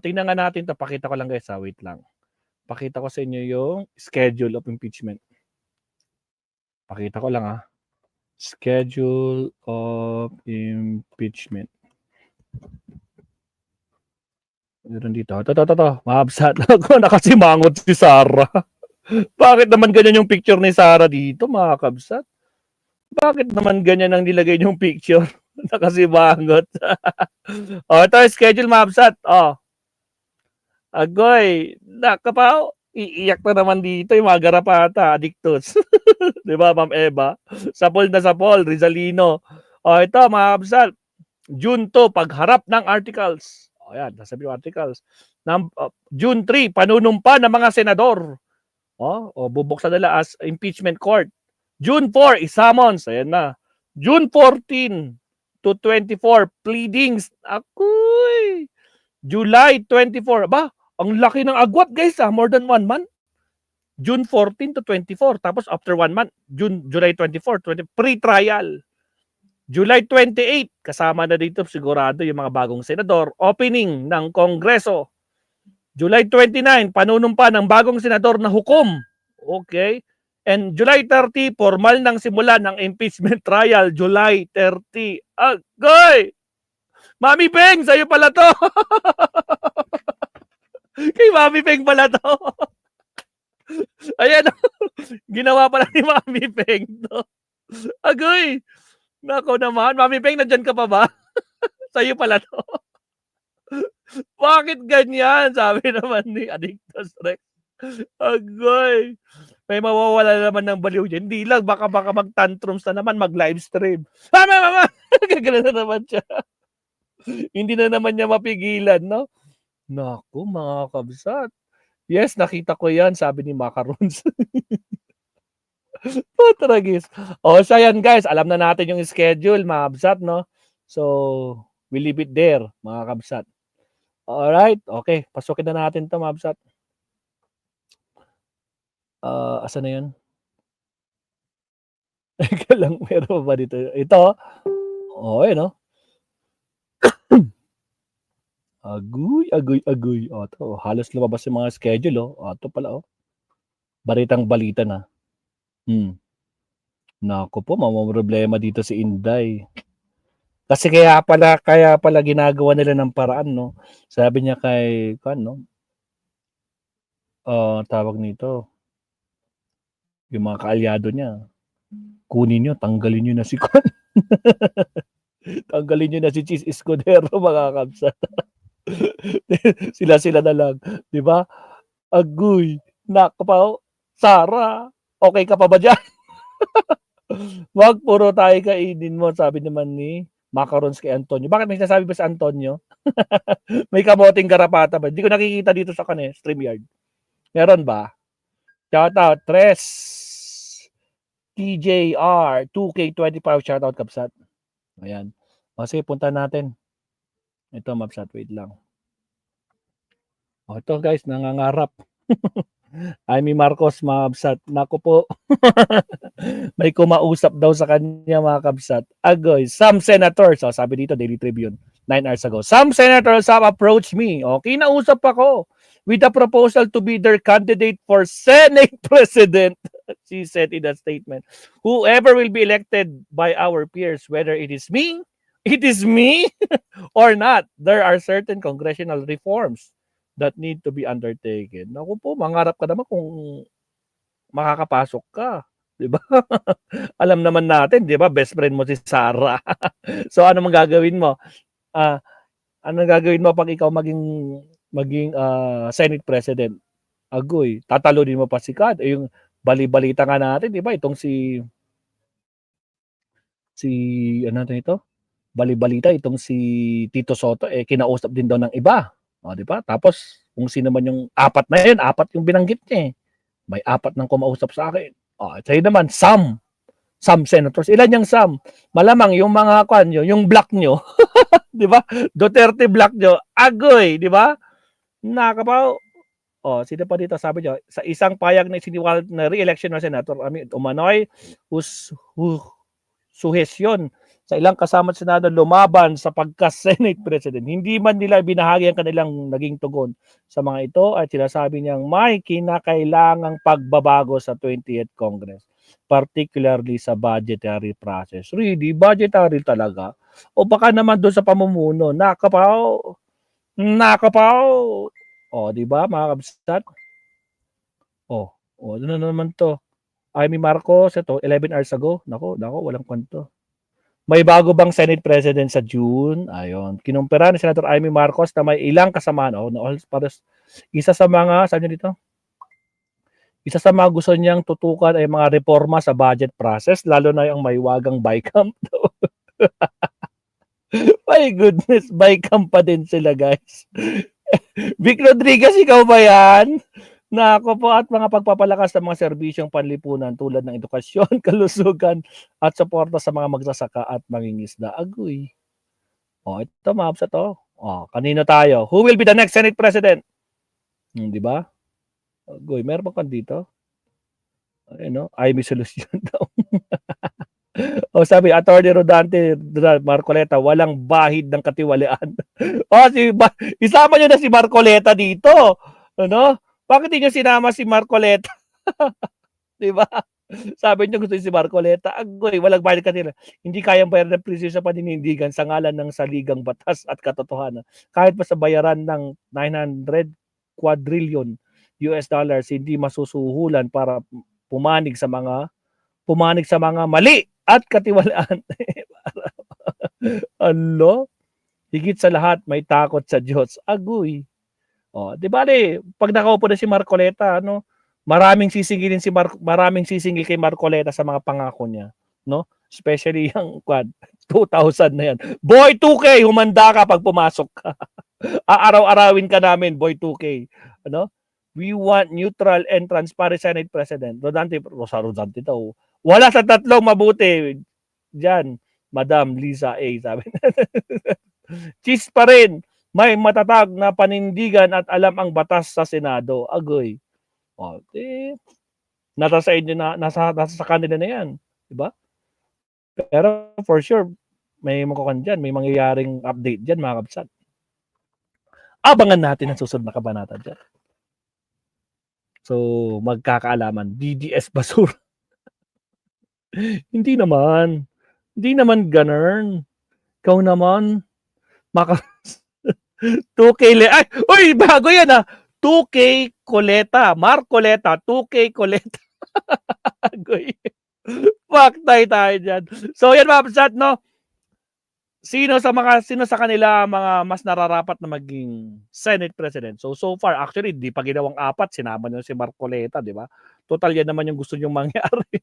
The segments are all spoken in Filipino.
tingnan nga natin 'to, pakita ko lang guys, wait lang. Pakita ko sa inyo yung schedule of impeachment. Pakita ko lang schedule of impeachment. Meron dito. Ito. Maabsat ako, nakasimangot si Sara. Bakit naman ganyan yung picture ni Sara dito, mga kabsat? Bakit naman ganyan ang nilagay yung picture? Nakasimangot. Ito schedule, maabsat. Agoy, nakapaw. Iiyak na naman dito yung mga garapata, addictus. Di ba, Ma'am Eva? Sapol na sapol, Rizalino. Ito, mga kabsat. June 2, pagharap ng articles. Ayan, nasabi yung articles. June 3, panunumpa ng mga senador. Bubuksan nila as impeachment court. June 4, isamons. Ayan na. June 14 to 24, pleadings. Akoy! July 24. Ang laki ng agwat guys more than 1 month. June 14 to 24. Tapos after 1 month, July 24, pre-trial. July 28, kasama na dito sigurado yung mga bagong senador. Opening ng Kongreso. July 29, panunumpa ng bagong senador na hukom. Okay. And July 30, formal nang simula ng impeachment trial. July 30. Agoy! Mami Peng, sa'yo pala to. Kay Mami Peng pala to. Ayan, ginawa pala ni Mami Peng to. Agoy! Nako naman, Mami Peng, nandyan ka pa ba? Sa'yo pala to. Bakit ganyan? Sabi naman ni Addictus Rex. Agoy! May mawawala naman ng baliw dyan. Hindi lang, baka mag-tantrums na naman, mag-livestream. Mama! Gagala na naman siya. Hindi na naman niya mapigilan, no? Naku, mga kabsat. Yes, nakita ko yan, sabi ni Macarons. Tragis. So yan guys, alam na natin yung schedule, mga kabsat, no? So, we leave it there, mga kabsat. Alright, okay. Pasukin na natin to, mga kabsat. Asa na yun? Eka lang, meron ba dito? Ito. Ayun, no? Agoy. To, halos lumabas yung mga schedule, Ito pala, Balitang-balita na. Naku po, problema dito si Inday. Kasi kaya pala ginagawa nila ng paraan, no? Sabi niya kay tawag nito. Yung mga kaalyado niya. Kunin niyo, tanggalin niyo na si Kwan. Tanggalin niyo na si Cheese Escudero, mga kabsat. Sila na lang, 'di ba? Agoy, nakapaw. Sara, okay ka pa ba diyan? Wag puro tayo kainin mo, sabi naman ni Macarons kay Antonio. Bakit may sinasabi ba sa Antonio? May kamoting garapata ba? Hindi ko nakikita dito sa StreamYard. Meron ba? Shout out, Tres. TJR, 2K25, shout out, kabsat. Ayan. Sige, punta natin. Ito, mapsat, wait lang. Ito guys, nangangarap. Amy Marcos, mga kabsat. Naku po. May kumausap daw sa kanya, mga kabsat. Agoy, some senators, sabi dito, Daily Tribune, 9 hours ago. Some senators have approached me. Kinausap ako with a proposal to be their candidate for Senate President. She said in a statement, whoever will be elected by our peers, whether it is me or not, there are certain congressional reforms that need to be undertaken. Naku po, mangarap ka naman kung makakapasok ka. Diba? Alam naman natin, diba? Best friend mo si Sara. So, ano gagawin mo? Ano gagawin mo pag ikaw maging Senate President? Agoy, tatalunin mo pa si Kad. Yung bali-balita nga natin, diba? Itong si ano natin ito? Bali-balita, itong si Tito Soto, kinausap din daw ng iba. Diba? Tapos, kung sino man yung apat na yun, apat yung binanggit niya. May apat nang kumausap sa akin. Sa'yo naman, some senators. Ilan yung some? Malamang yung mga yung black nyo. Diba? Duterte black nyo. Agoy, diba? Nakapaw. Sino pa dito? Sabi nyo, sa isang payag na siniwal na re-election ng senator, umano'y suhesyon sa ilang kasama sa Senado lumaban sa pagka-Senate President. Hindi man nila binahagi ang kanilang naging tugon sa mga ito at sinasabi niyang may kinakailangang pagbabago sa 20th Congress, particularly sa budgetary process. Really, budgetary talaga? O baka naman doon sa pamumuno, nakapaw. O, di ba mga kabsat? O, ano na naman to? Amy Marcos, ito, 11 hours ago. Nako, walang kwento. May bago bang Senate President sa June? Ayon. Kinumpira ni Senator Amy Marcos na may ilang kasamaan. Isa sa mga, saan dito? Isa sa mga gusto niyang tutukan ay mga reforma sa budget process, lalo na yung may wagang BICAM. My goodness, BICAM pa din sila, guys. Vic Rodriguez, ikaw ba yan? Nako po, at mga pagpapalakas ng mga serbisyong panlipunan tulad ng edukasyon, kalusugan, at suporta sa mga magsasaka at mangingisda. Agoy. O, ito, maps ito. O, kanino tayo? Who will be the next Senate President? Di ba? Agoy, meron pa dito? Ayun, no? Ay, may solusyon daw. O, sabi, Atty. Rodante Marcoleta, walang bahid ng katiwalian. Isama nyo na si Marcoleta dito. Ano? Bakit hindi nyo sinama si Marcoleta? Di ba? Sabi niyo gusto si Marcoleta. Agoy, walang bayad kanila. Hindi kayang bayaran ng presyo sa paninindigan sa ngalan ng saligang batas at katotohanan. Kahit pa sa bayaran ng 900 quadrillion US dollars, hindi masusuhulan para pumanig sa mga mali at katiwalaan. Ano? Higit sa lahat, may takot sa Diyos. Agoy. O, di ba pag nakaupo na si Marcoleta, maraming sisingilin kay Marcoleta sa mga pangako niya, no? Especially yung 2000 na yan. Boy 2K, humanda ka pag pumasok ka. Aaraw-arawin ka namin, Boy 2K. Ano? We want neutral and transparent Senate President. Rodante daw. Wala sa tatlong mabuti. Diyan, Madam Lisa A. Sabi. Cheese pa rin. May matatag na panindigan at alam ang batas sa Senado. Agoy. O, nasa sa inyo nasa sa kanila na yan. Diba? Pero for sure, may makukan dyan. May mangyayaring update dyan, mga kabsat. Abangan natin ang susunod na kabanata dyan. So, magkakaalaman. DDS Basura. Hindi naman ganun. Ikaw naman, 2K ay, uy, bago yan 2K Coleta, Marcoleta, 2K Coleta. Paktay tayo dyan. So, yan mga kapsat, no? Sino sa kanila mga mas nararapat na maging Senate President? So far, actually, di pa ginawang 4, sinama nyo si Marcoleta, di ba? Total, yan naman yung gusto nyong mangyari.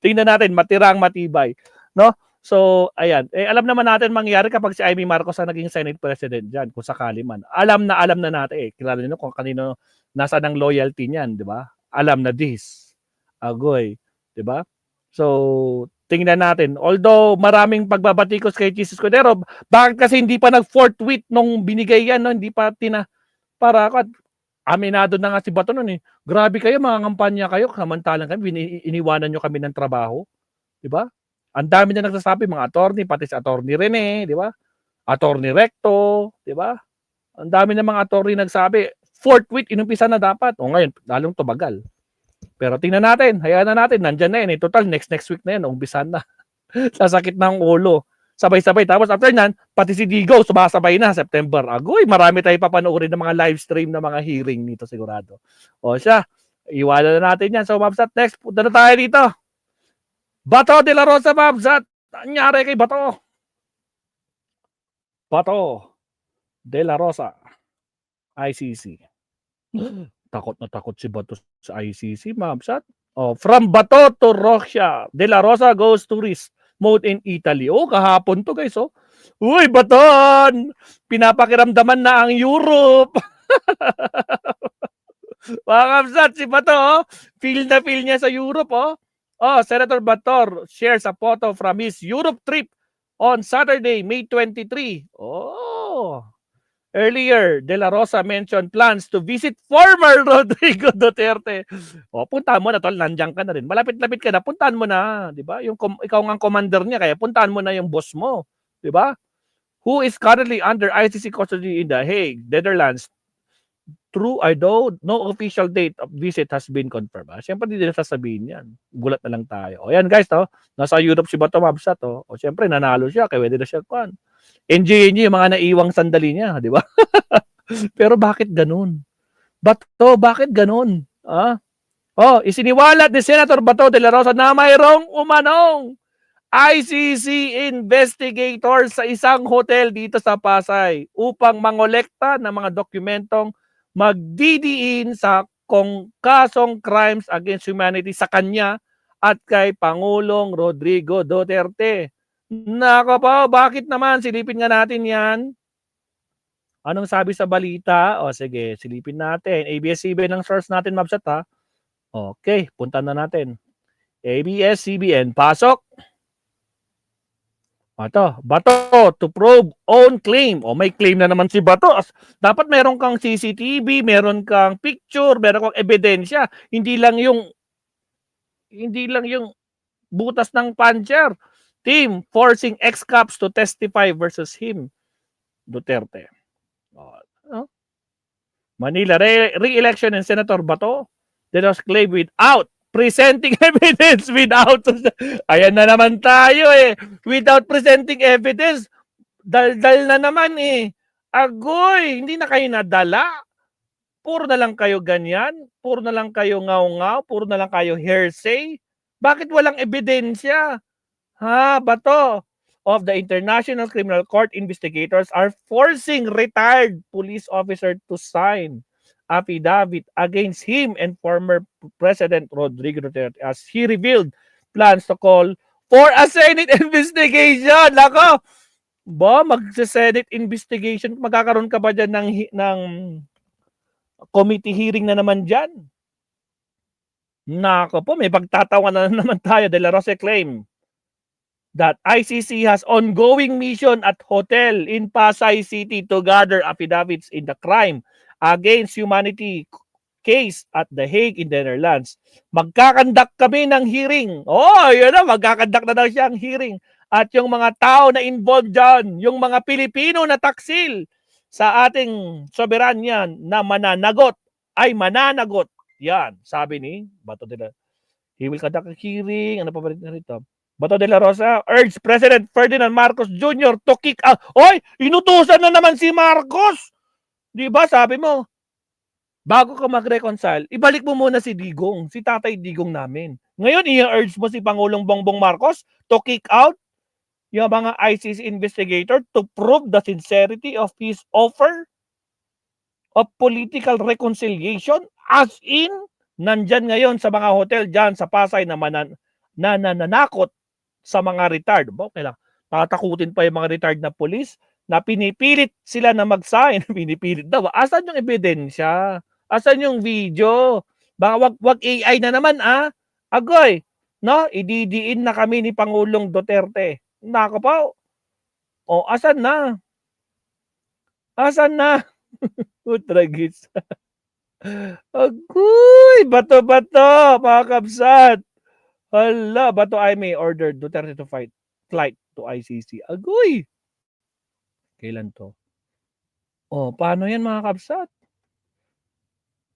Tingnan natin, matirang matibay. No? So, ayan. Alam naman natin mangyari kapag si Amy Marcos ang naging Senate President dyan, kung sakali man. Alam na natin. Kilala nyo kung kanino nasaan ang loyalty niyan, di ba? Alam na this. Agoy. Di ba? So, tingnan natin. Although, maraming pagbabatikos kay Jesus Cordero, bakit kasi hindi pa nag-forthwith nung binigay yan, no? Hindi pa aminado na nga si Bato nun eh. Grabe kayo, mga kampanya kayo, samantalang kami, iniwanan nyo kami ng trabaho. Di ba? Ang dami na nagsasabi, mga attorney, pati si attorney Rene, di ba? Attorney Recto, di ba? Ang dami na mga attorney nagsabi, forthwith, inumpisa na dapat. O ngayon, lalong tumagal. Pero tingnan natin, hayaan na natin, nandyan na yan. Total, next week na yan, umpisan na. Sasakit na ang ulo. Sabay-sabay. Tapos after nan, pati si Digo, sumasabay na, September. Agoy, marami tayo papanoorin ng mga live stream na mga hearing nito sigurado. O siya, iwanan na natin yan. So, Mabsat, next, punta na tayo dito. Bato de la Rosa, Mabsat. Nangyari kay Bato de la Rosa, ICC. Takot na takot si Bato sa ICC, Mabsat. Oh, from Bato to Rosia, De La Rosa goes tourist mode in Italy. Oh, kahapon to, guys. Oh. Uy, Baton! Pinapakiramdaman na ang Europe. Mga Mabsat, si Bato, oh. Feel na feel niya sa Europe, oh. Oh, Senator Bator shares a photo from his Europe trip on Saturday, May 23. Oh. Earlier, De La Rosa mentioned plans to visit former Rodrigo Duterte. O, puntahan mo na tol, nandiyan ka na rin. Malapit-lapit ka na, puntahan mo na, 'di ba? Ikaw nga ang commander niya, kaya puntahan mo na yung boss mo, 'di ba? Who is currently under ICC custody in The Hague, Netherlands. True, although no official date of visit has been confirmed. Siyempre, hindi nila sasabihin yan. Gulat na lang tayo. O yan guys, nasa Europe si Bato Mabsat. O siyempre, nanalo siya, kaya pwede na siya kuhan. Enjoyin niyo yung mga naiwang sandali niya, di ba? Pero bakit ganun? Bato, bakit ganun? Isiniwalat ni Senator Bato de la Rosa na mayroong umanong ICC investigator sa isang hotel dito sa Pasay upang mangolekta ng mga dokumentong magdidiin sa kasong crimes against humanity sa kanya at kay Pangulong Rodrigo Duterte. Nako po, bakit naman? Silipin nga natin yan. Anong sabi sa balita? O sige, silipin natin. ABS-CBN ang source natin, Mabsat ha. Okay, punta na natin. ABS-CBN, pasok. Bato to probe own claim. O may claim na naman si Bato. Dapat meron kang CCTV, meron kang picture, meron kang ebidensya. Hindi lang yung butas ng puncher. Team forcing ex-cops to testify versus him. Duterte. Manila re-election and Senator Bato that was claimed without presenting evidence, ayan na naman tayo without presenting evidence, daldal na naman agoy, hindi na kayo nadala, puro na lang kayo ganyan, puro na lang kayo ngaw-ngaw, puro na lang kayo hearsay, bakit walang ebidensya? Bato of the International Criminal Court investigators are forcing retired police officer to sign affidavit against him and former President Rodrigo Duterte as he revealed plans to call for a Senate investigation. Nako, mag-Senate investigation, magkakaroon ka ba dyan ng committee hearing na naman dyan? Nako po, may pagtatawa na naman tayo. De La Rosa claim that ICC has ongoing mission at hotel in Pasay City to gather affidavits in the crime against humanity case at The Hague in the Netherlands. Magkakandak kami ng hearing. Yun na, magkakandak na daw siyang hearing. At yung mga tao na involved dyan, yung mga Pilipino na taksil sa ating soberanya na mananagot. Yan, sabi ni Bato de la Rosa. He will conduct a hearing. Ano pa ba rin rito? Bato de la Rosa urged President Ferdinand Marcos Jr. to kick out. Inutusan na naman si Marcos. Di ba, sabi mo, bago ka mag-reconcile, ibalik mo muna si Digong, si Tatay Digong namin. Ngayon, i-urge mo si Pangulong Bongbong Marcos to kick out yung mga ICC investigator to prove the sincerity of his offer of political reconciliation, as in, nandyan ngayon sa mga hotel dyan sa Pasay na nananakot sa mga retired. Okay lang, nakatakutin pa yung mga retired na police na pinipilit sila na mag-sign. Pinipilit daw. Asan yung ebidensya? Asan yung video? Baka wag AI na naman Agoy, no? Ididiin na kami ni Pangulong Duterte. Nako po. Asan na? Asan na? Utragis. Agoy, Bato, mga kabsat. Hala, Bato I may order Duterte to flight to ICC. Agoy. Kailan to? Paano yan mga kabsat?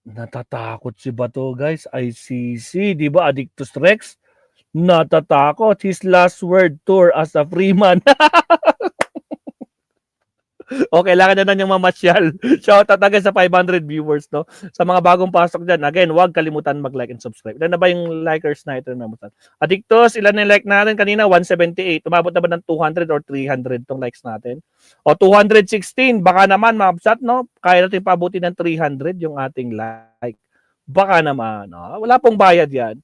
Natatakot si Bato guys. ICC, di ba? Addictus Rex. Natatakot. His last word tour as a free man. Kailangan na niyang mamasyal. Shoutout agad sa 500 viewers, no? Sa mga bagong pasok dyan, again, huwag kalimutan mag-like and subscribe. Ilan na ba yung likers na ito? Addictus, ilan na yung like natin kanina? 178. Umabot na ba ng 200 or 300 tong likes natin? 216. Baka naman, mabsat, no? Kaya natin pabuti ng 300 yung ating like. Baka naman, no? Wala pong bayad yan.